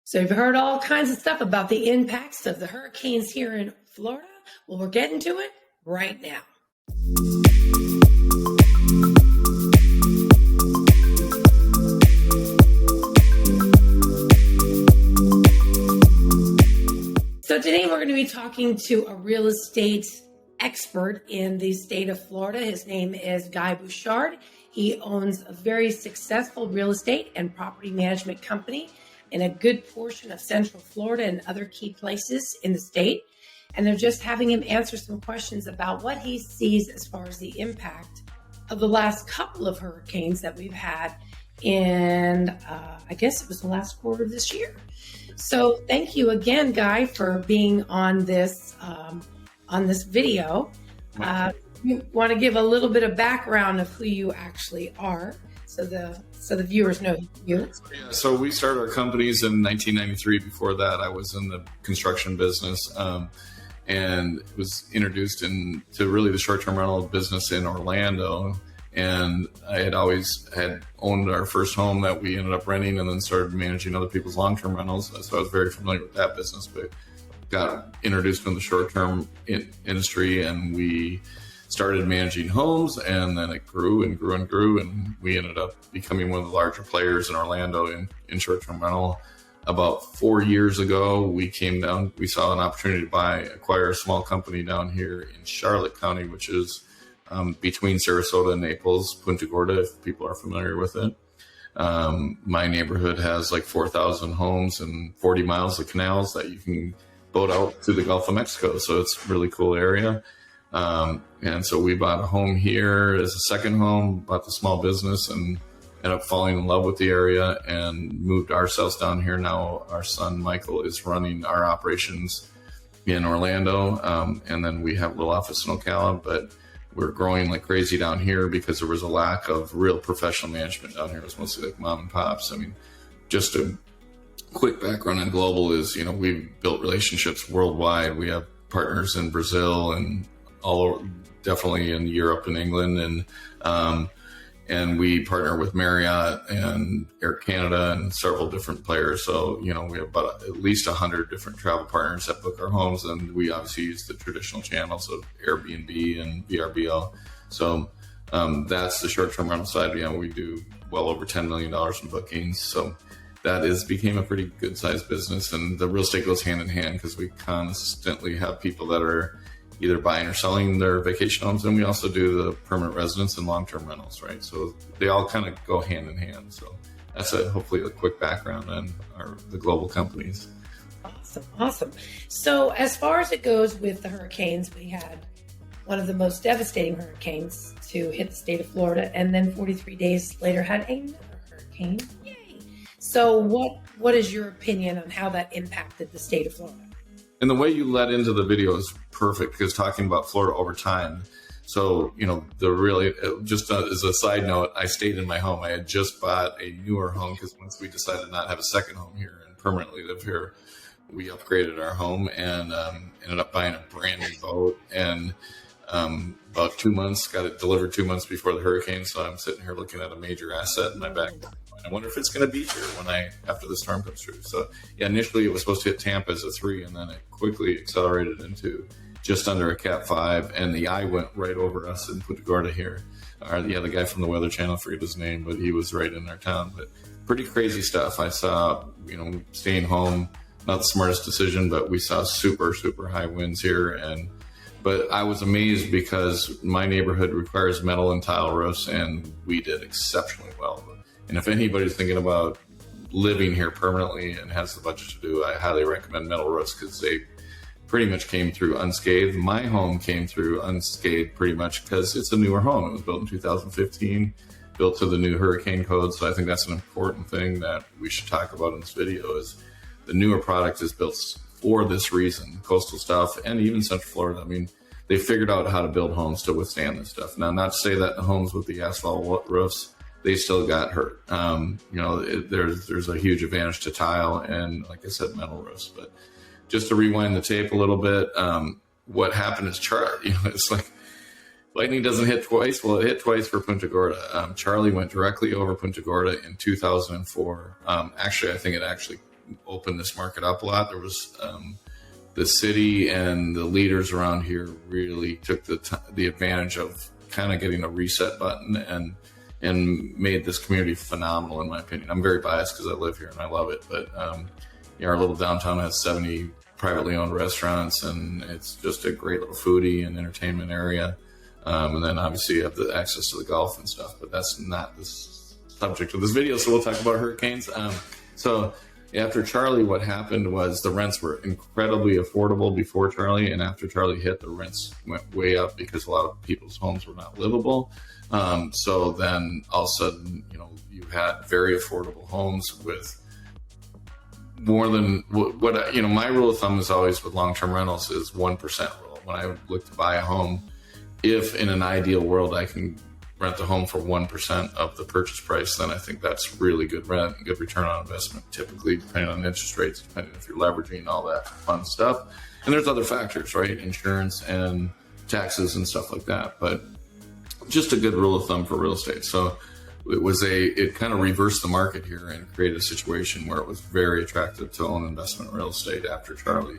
So you've heard all kinds of stuff about the impacts of the hurricanes here in Florida. Well, we're getting to it right now. So today we're going to be talking to a real estate expert in the state of Florida. His name is Guy Bouchard. He owns a very successful real estate and property management company in a good portion of Central Florida and other key places in the state. And they're just having him answer some questions about what he sees as far as the impact of the last couple of hurricanes that we've had in, I guess it was the last quarter of this year. So thank you again, Guy, for being on this video. You want to give a little bit of background of who you actually are, so the viewers know you. Yeah, so we started our companies in 1993. Before that, I was in the construction business, and was introduced into really the short-term rental business in Orlando. And I had always owned our first home that we ended up renting, and then started managing other people's long-term rentals. So I was very familiar with that business, but got introduced in the short-term industry, and we started managing homes, and then it grew and grew and grew, and we ended up becoming one of the larger players in Orlando in short-term rental. About 4 years ago, we saw an opportunity to acquire a small company down here in Charlotte County, which is between Sarasota and Naples, Punta Gorda, if people are familiar with it. My neighborhood has like 4,000 homes and 40 miles of canals that you can boat out to the Gulf of Mexico. So it's a really cool area. And so we bought a home here as a second home, bought the small business, and ended up falling in love with the area and moved ourselves down here. Now our son, Michael, is running our operations in Orlando. And then we have a little office in Ocala, but we're growing like crazy down here because there was a lack of real professional management down here. It was mostly like mom and pops. I mean, just a quick background on global is, we've built relationships worldwide. We have partners in Brazil and all over, definitely in Europe and England. And we partner with Marriott and Air Canada and several different players. So, we have about at least 100 different travel partners that book our homes. And we obviously use the traditional channels of Airbnb and VRBO. So that's the short-term rental side. We do well over $10 million in bookings. So that became a pretty good sized business. And the real estate goes hand in hand because we constantly have people that are either buying or selling their vacation homes. And we also do the permanent residence and long-term rentals, right? So they all kind of go hand in hand. So that's hopefully a quick background on the global companies. Awesome. So as far as it goes with the hurricanes, we had one of the most devastating hurricanes to hit the state of Florida, and then 43 days later had another hurricane. Yay! So what is your opinion on how that impacted the state of Florida? And the way you led into the video is perfect, because talking about Florida over time. So, just as a side note, I stayed in my home. I had just bought a newer home because once we decided to not have a second home here and permanently live here, we upgraded our home and ended up buying a brand new boat. And about 2 months, got it delivered 2 months before the hurricane. So I'm sitting here looking at a major asset in my back. I wonder if it's going to be here after the storm comes through. So yeah, initially it was supposed to hit Tampa as a 3, and then it quickly accelerated into just under a Cat 5, and the eye went right over us in Punta Gorda here. The guy from the Weather Channel, I forget his name, but he was right in our town. But pretty crazy stuff. I saw, staying home, not the smartest decision, but we saw super, super high winds here. But I was amazed because my neighborhood requires metal and tile roofs, and we did exceptionally well. And if anybody's thinking about living here permanently and has the budget to do, I highly recommend metal roofs because they pretty much came through unscathed. My home came through unscathed pretty much because it's a newer home. It was built in 2015, built to the new hurricane code. So I think that's an important thing that we should talk about in this video is the newer product is built for this reason, coastal stuff, and even Central Florida. I mean, they figured out how to build homes to withstand this stuff. Now, not to say that the homes with the asphalt roofs, they still got hurt. There's a huge advantage to tile and, like I said, metal roofs. But just to rewind the tape a little bit, what happened is it's like lightning doesn't hit twice. Well, it hit twice for Punta Gorda. Charlie went directly over Punta Gorda in 2004. Actually, I think it opened this market up a lot. There was the city and the leaders around here really took the advantage of kind of getting a reset button and made this community phenomenal, in my opinion. I'm very biased because I live here and I love it, but our little downtown has 70 privately owned restaurants, and it's just a great little foodie and entertainment area. And then obviously you have the access to the golf and stuff, but that's not the subject of this video. So we'll talk about hurricanes. So after Charlie, what happened was the rents were incredibly affordable before Charlie, and after Charlie hit, the rents went way up because a lot of people's homes were not livable. So then all of a sudden, you had very affordable homes with more than what my rule of thumb is always with long-term rentals is 1% rule. When I look to buy a home, if in an ideal world I can rent the home for 1% of the purchase price, then I think that's really good rent, good return on investment, typically depending on interest rates, depending if you're leveraging all that fun stuff. And there's other factors, right? Insurance and taxes and stuff like that. But just a good rule of thumb for real estate. So it kind of reversed the market here and created a situation where it was very attractive to own investment real estate after Charlie.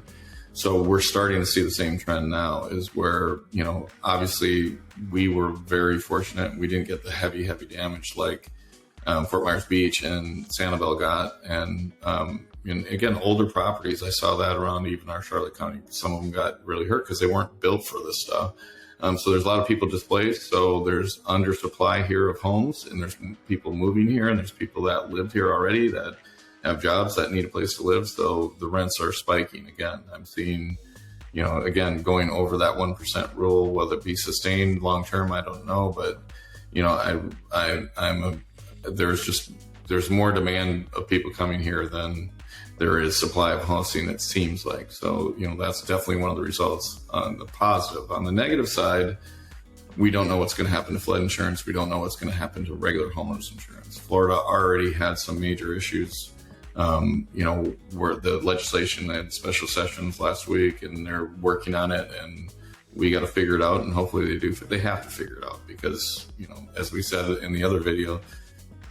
So we're starting to see the same trend now, is where, obviously we were very fortunate. We didn't get the heavy damage like Fort Myers Beach and Sanibel got. And again, older properties, I saw that around even our Charlotte County. Some of them got really hurt because they weren't built for this stuff. So there's a lot of people displaced. So there's undersupply here of homes, and there's people moving here, and there's people that lived here already that have jobs that need a place to live. So the rents are spiking again. I'm seeing, again, going over that 1% rule, whether it be sustained long-term, I don't know. But, there's more demand of people coming here than there is supply of housing, it seems like. So, that's definitely one of the results on the positive. On the negative side, we don't know what's going to happen to flood insurance. We don't know what's going to happen to regular homeowners insurance. Florida already had some major issues, where the legislation had special sessions last week, and they're working on it, and we got to figure it out. And hopefully they do. They have to figure it out because, as we said in the other video,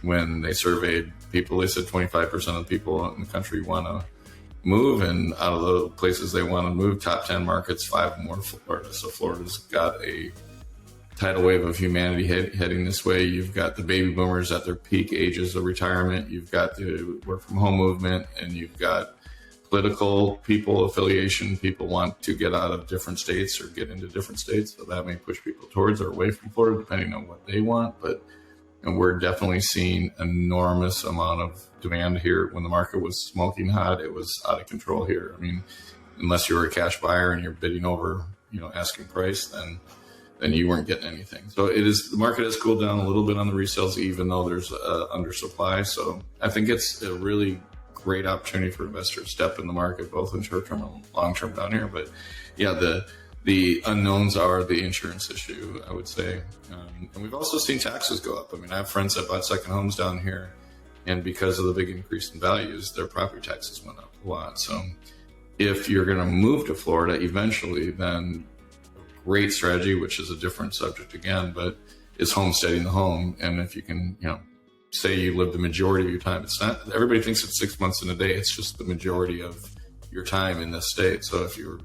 when they surveyed people, they said 25% of the people in the country want to move, and out of the places they want to move, top 10 markets, 5 more Florida. So Florida's got a tidal wave of humanity heading this way. You've got the baby boomers at their peak ages of retirement. You've got the work from home movement, and you've got political people affiliation. People want to get out of different states or get into different states. So that may push people towards or away from Florida, depending on what they want. And we're definitely seeing enormous amount of demand here. When the market was smoking hot, it was out of control here. I mean, unless you're a cash buyer and you're bidding over, asking price, then you weren't getting anything. So the market has cooled down a little bit on the resales, even though there's undersupply. So I think it's a really great opportunity for investors to step in the market, both in short-term and long-term down here. But yeah, the unknowns are the insurance issue, I would say. And we've also seen taxes go up. I mean, I have friends that bought second homes down here, and because of the big increase in values, their property taxes went up a lot. So if you're going to move to Florida eventually, then great strategy, which is a different subject again, but is homesteading the home. And if you can, say you live the majority of your time, it's not, everybody thinks it's 6 months in a day. It's just the majority of your time in this state. So if you're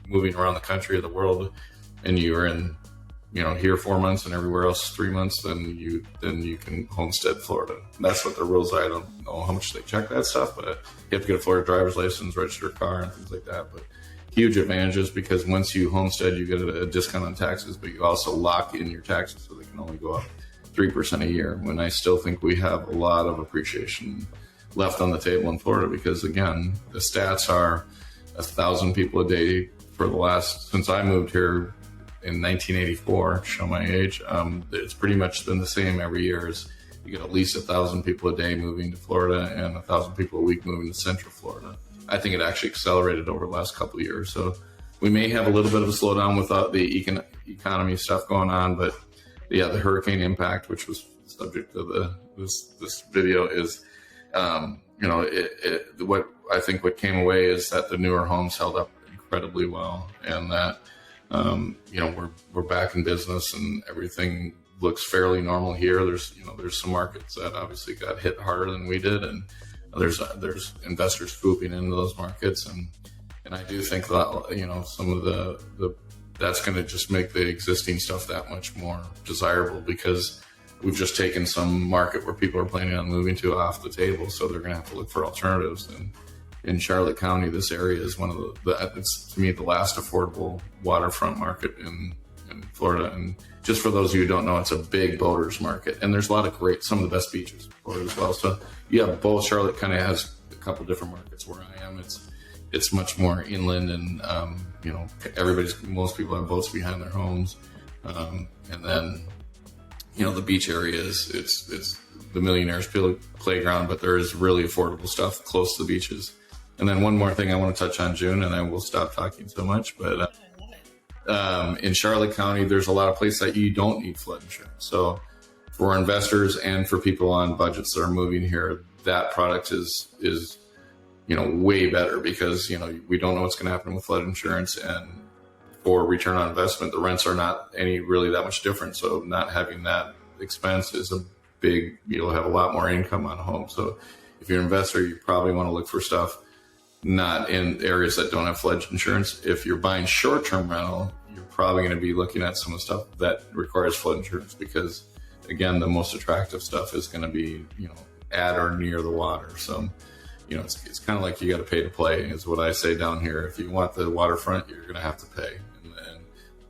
moving around the country or the world and you're in, here 4 months and everywhere else 3 months, then you can homestead Florida. And that's what the rules are. I don't know how much they check that stuff, but you have to get a Florida driver's license, register a car, and things like that. But huge advantages, because once you homestead, you get a discount on taxes, but you also lock in your taxes so they can only go up 3% a year. When I still think we have a lot of appreciation left on the table in Florida, because again, the stats are 1,000 people a day for the since I moved here in 1984, to show my age. It's pretty much been the same every year. You get at least 1,000 people a day moving to Florida and 1,000 people a week moving to Central Florida. I think it actually accelerated over the last couple of years. So we may have a little bit of a slowdown without the economy stuff going on, but yeah, the hurricane impact, which was the subject of this video, is, what came away is that the newer homes held up incredibly well, and that, we're back in business and everything looks fairly normal here. There's some markets that obviously got hit harder than we did, and there's investors swooping into those markets, and I do think that some of the that's going to just make the existing stuff that much more desirable, because we've just taken some market where people are planning on moving to off the table, so they're going to have to look for alternatives. And in Charlotte County, this area is one of it's to me the last affordable waterfront market in Florida. And just for those of you who don't know, it's a big boaters market, and there's a lot of some of the best beaches in Florida as well. So yeah, both. Charlotte kind of has a couple different markets. Where I am, it's much more inland, and most people have boats behind their homes, and then the beach area it's the millionaires playground, but there is really affordable stuff close to the beaches. And then one more thing I want to touch on, June, and I will stop talking so much, but in Charlotte County, there's a lot of places that you don't need flood insurance. So for investors and for people on budgets that are moving here, that product is way better, because we don't know what's going to happen with flood insurance, and for return on investment, the rents are not really that much different. So not having that expense is you'll have a lot more income on a home. So if you're an investor, you probably want to look for stuff not in areas that don't have flood insurance. If you're buying short-term rental, you're probably going to be looking at some of the stuff that requires flood insurance, because again, the most attractive stuff is going to be, at or near the water. So, it's kind of like you got to pay to play, is what I say down here. If you want the waterfront, you're going to have to pay.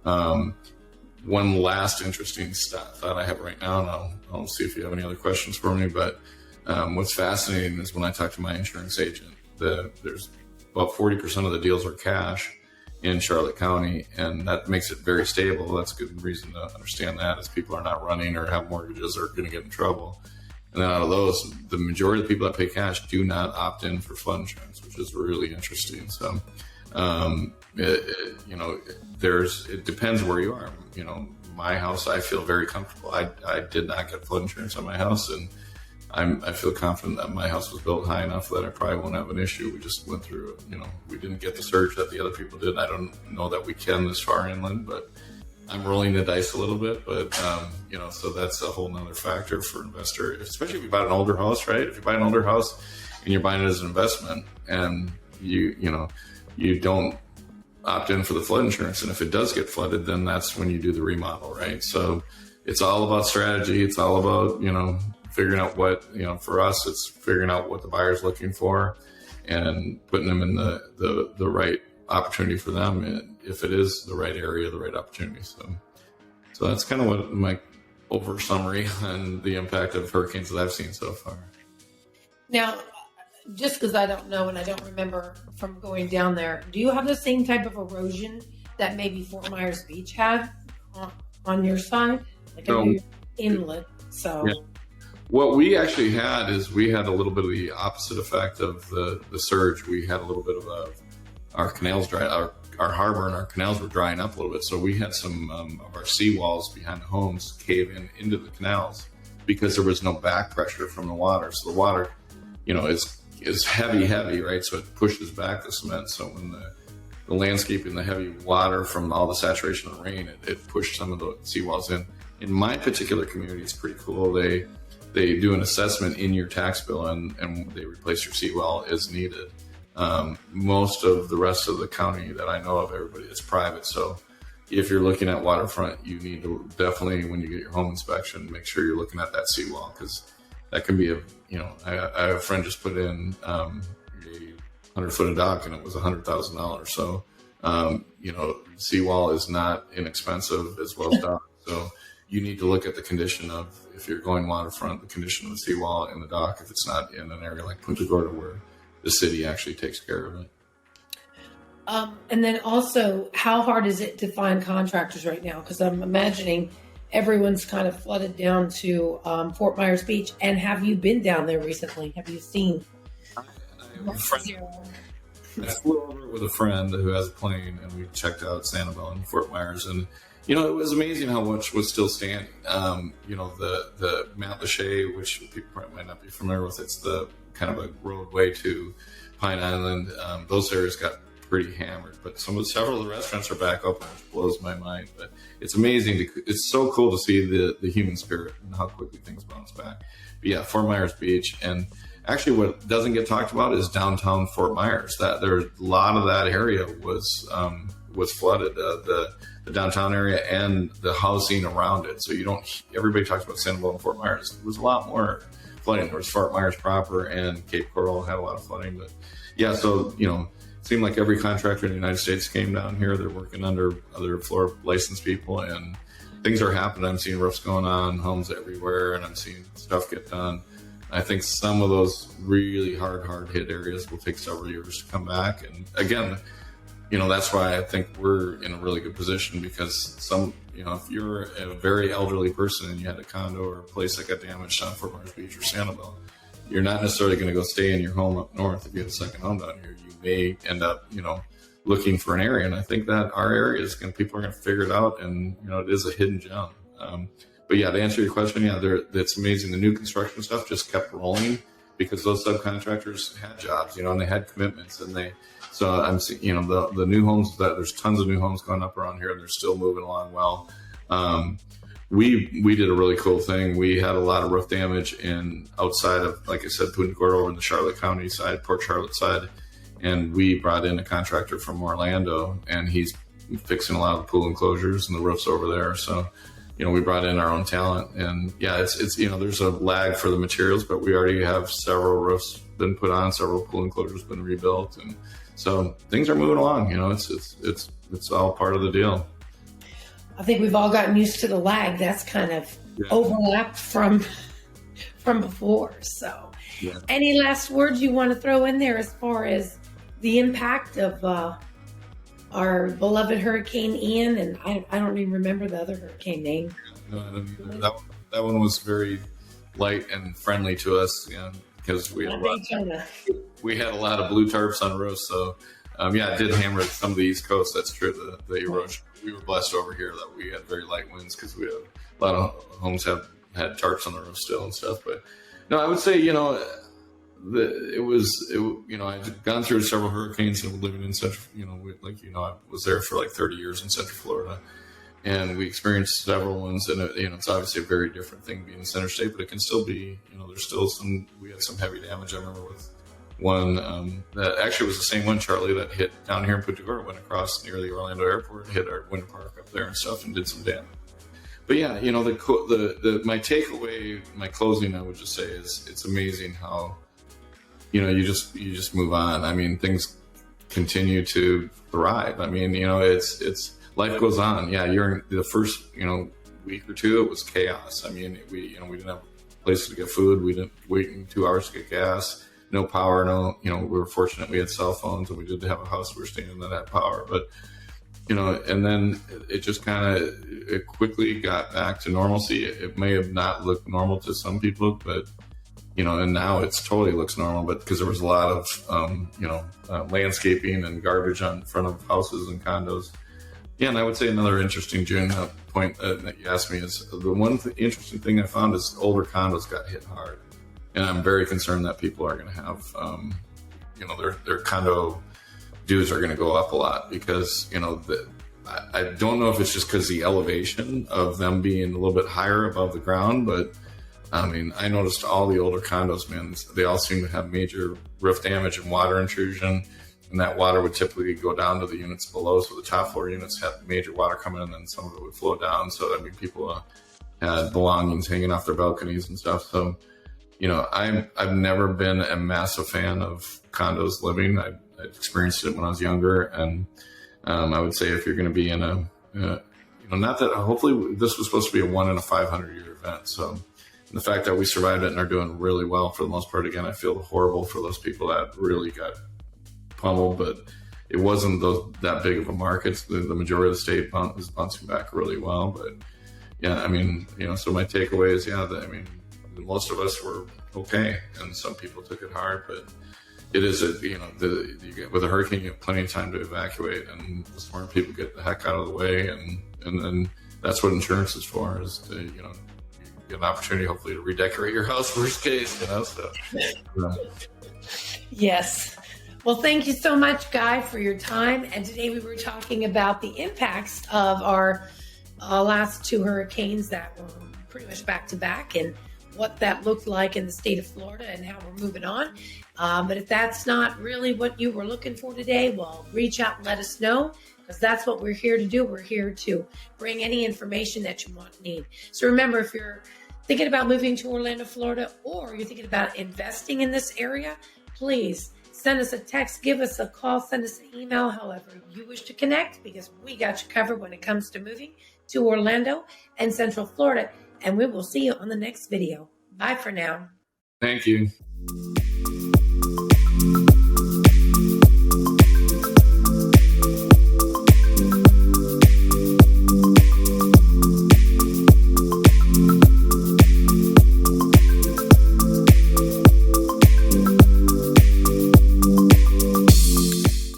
And one last interesting thought I have right now, and I'll see if you have any other questions for me, but what's fascinating is when I talk to my insurance agent, there's about 40% of the deals are cash in Charlotte County, and that makes it very stable. That's a good reason to understand that, as people are not running or have mortgages or going to get in trouble. And then out of those, the majority of the people that pay cash do not opt in for flood insurance, which is really interesting. So, it depends where you are. My house, I feel very comfortable. I did not get flood insurance on my house, and I feel confident that my house was built high enough that I probably won't have an issue. We just went through it. We didn't get the surge that the other people did. I don't know that we can this far inland, but I'm rolling the dice a little bit. But, so that's a whole nother factor for investor, especially if you buy an older house, right? If you buy an older house and you're buying it as an investment, and you don't opt in for the flood insurance, and if it does get flooded, then that's when you do the remodel, right? So it's all about strategy. It's all about, figuring out what, for us, it's figuring out what the buyer's looking for and putting them in the right opportunity for them, and if it is the right area, the right opportunity. So that's kind of what my over summary on the impact of hurricanes that I've seen so far. Now, just because I don't know and I don't remember from going down there, do you have the same type of erosion that maybe Fort Myers Beach had on your side? Like I know you're inlet, so... Yeah. What we actually had is we had a little bit of the opposite effect of the surge. We had a little bit of our canals dry, our harbor and our canals were drying up a little bit. So we had some of our seawalls behind the homes cave into the canals, because there was no back pressure from the water. So the water, is heavy, right? So it pushes back the cement. So when the landscaping, the heavy water from all the saturation of the rain, it pushed some of the seawalls in. In my particular community, it's pretty cool. They do an assessment in your tax bill, and they replace your seawall as needed. Most of the rest of the county that I know of, everybody, it's private. So if you're looking at waterfront, you need to definitely, when you get your home inspection, make sure you're looking at that seawall, because that can be I have a friend just put in a 100-foot dock, and it was $100,000. So, seawall is not inexpensive, as well as dock. So you need to look at the condition of, if you're going waterfront, the condition of the seawall and the dock, if it's not in an area like Punta Gorda where the city actually takes care of it. And then also, how hard is it to find contractors right now? Because I'm imagining everyone's kind of flooded down to Fort Myers Beach. And have you been down there recently? Have you seen? I flew over with a friend who has a plane, and we checked out Sanibel and Fort Myers, and it was amazing how much was still standing. The Mount Lachey, which people probably might not be familiar with, it's the kind of a roadway to Pine Island. Those areas got pretty hammered, but several of the restaurants are back open, which blows my mind. But it's amazing. It's so cool to see the human spirit and how quickly things bounce back. But yeah, Fort Myers Beach, and actually, what doesn't get talked about is downtown Fort Myers. That there, a lot of that area was flooded, the downtown area and the housing around it. So everybody talks about Sanibel and Fort Myers. There was a lot more flooding. There was Fort Myers proper, and Cape Coral had a lot of flooding. But yeah, so it seemed like every contractor in the United States came down here. They're working under other Florida licensed people, and things are happening. I'm seeing roofs going on, homes everywhere, and I'm seeing stuff get done. I think some of those really hard hit areas will take several years to come back. And again, that's why I think we're in a really good position, because if you're a very elderly person and you had a condo or a place that got damaged on Fort Myers Beach or Sanibel, you're not necessarily going to go stay in your home up north. If you have a second home down here, you may end up, looking for an area. And I think that our area is people are going to figure it out, and it is a hidden gem. But yeah, to answer your question, it's amazing. The new construction stuff just kept rolling because those subcontractors had jobs, and they had commitments, and so I'm seeing, the new homes, that there's tons of new homes going up around here, and they're still moving along well. We did a really cool thing. We had a lot of roof damage outside of, like I said, Punta Gorda over in the Charlotte County side, Port Charlotte side. And we brought in a contractor from Orlando, and he's fixing a lot of the pool enclosures and the roofs over there. So, we brought in our own talent, and yeah, it's there's a lag for the materials, but we already have several roofs been put on, several pool enclosures been rebuilt, and so things are moving along. It's all part of the deal. I think we've all gotten used to the lag. That's kind of overlapped from before. So, Any last words you want to throw in there as far as the impact of our beloved Hurricane Ian? And I don't even remember the other hurricane name. No, I don't either. That one was very light and friendly to us, because we had a lot of blue tarps on roofs. So it did hammer some of the East Coast. That's true. The erosion. We were blessed over here that we had very light winds, because we have a lot of homes had tarps on the roof still and stuff. But no, I would say I've gone through several hurricanes and living in Central. I was there for like 30 years in Central Florida, and we experienced several ones. And it's obviously a very different thing being in Center State, but it can still be. There's still we had some heavy damage. I remember with one that actually was the same one, Charlie, that hit down here in Punta Gorda, went across near the Orlando airport, hit our winter park up there and stuff, and did some damage. But yeah, my takeaway, my closing, I would just say is it's amazing how you just move on. I mean, things continue to thrive. I mean, it's life goes on. Yeah, you're in the first week or two, it was chaos. I mean, we didn't have places to get food. We didn't wait in 2 hours to get gas. No power, we were fortunate we had cell phones, and we did have a house we were staying in that had power. But, and then it just it quickly got back to normalcy. It may have not looked normal to some people, but, and now it's totally looks normal, but because there was a lot of, landscaping and garbage on front of houses and condos. Yeah, and I would say another interesting, June, point that you asked me is the one interesting thing I found is older condos got hit hard. And I'm very concerned that people are going to have, their condo dues are going to go up a lot, because, I don't know if it's just because the elevation of them being a little bit higher above the ground, but I mean, I noticed all the older condos, man, they all seem to have major roof damage and water intrusion, and that water would typically go down to the units below. So the top floor units had major water coming in, and then some of it would flow down. So, I mean, people had belongings hanging off their balconies and stuff. So, I've never been a massive fan of condos living. I experienced it when I was younger, and I would say if you're going to be in not that hopefully this was supposed to be a 1 in a 500 year event. So the fact that we survived it and are doing really well for the most part, again, I feel horrible for those people that really got pummeled, but it wasn't that big of a market. The majority of the state is bouncing back really well. But yeah, I mean, so my takeaway is, most of us were okay, and some people took it hard, but it is with a hurricane, you have plenty of time to evacuate, and the smart people get the heck out of the way, and then that's what insurance is for, is to get an opportunity hopefully to redecorate your house worst case, so. Yes. Well, thank you so much, Guy, for your time. And today we were talking about the impacts of our last 2 hurricanes that were pretty much back to back, and what that looked like in the state of Florida and how we're moving on. But if that's not really what you were looking for today, well, reach out and let us know, because that's what we're here to do. We're here to bring any information that you need. So remember, if you're thinking about moving to Orlando, Florida, or you're thinking about investing in this area, please send us a text, give us a call, send us an email, however you wish to connect, because we got you covered when it comes to moving to Orlando and Central Florida. And we will see you on the next video. Bye for now. Thank you.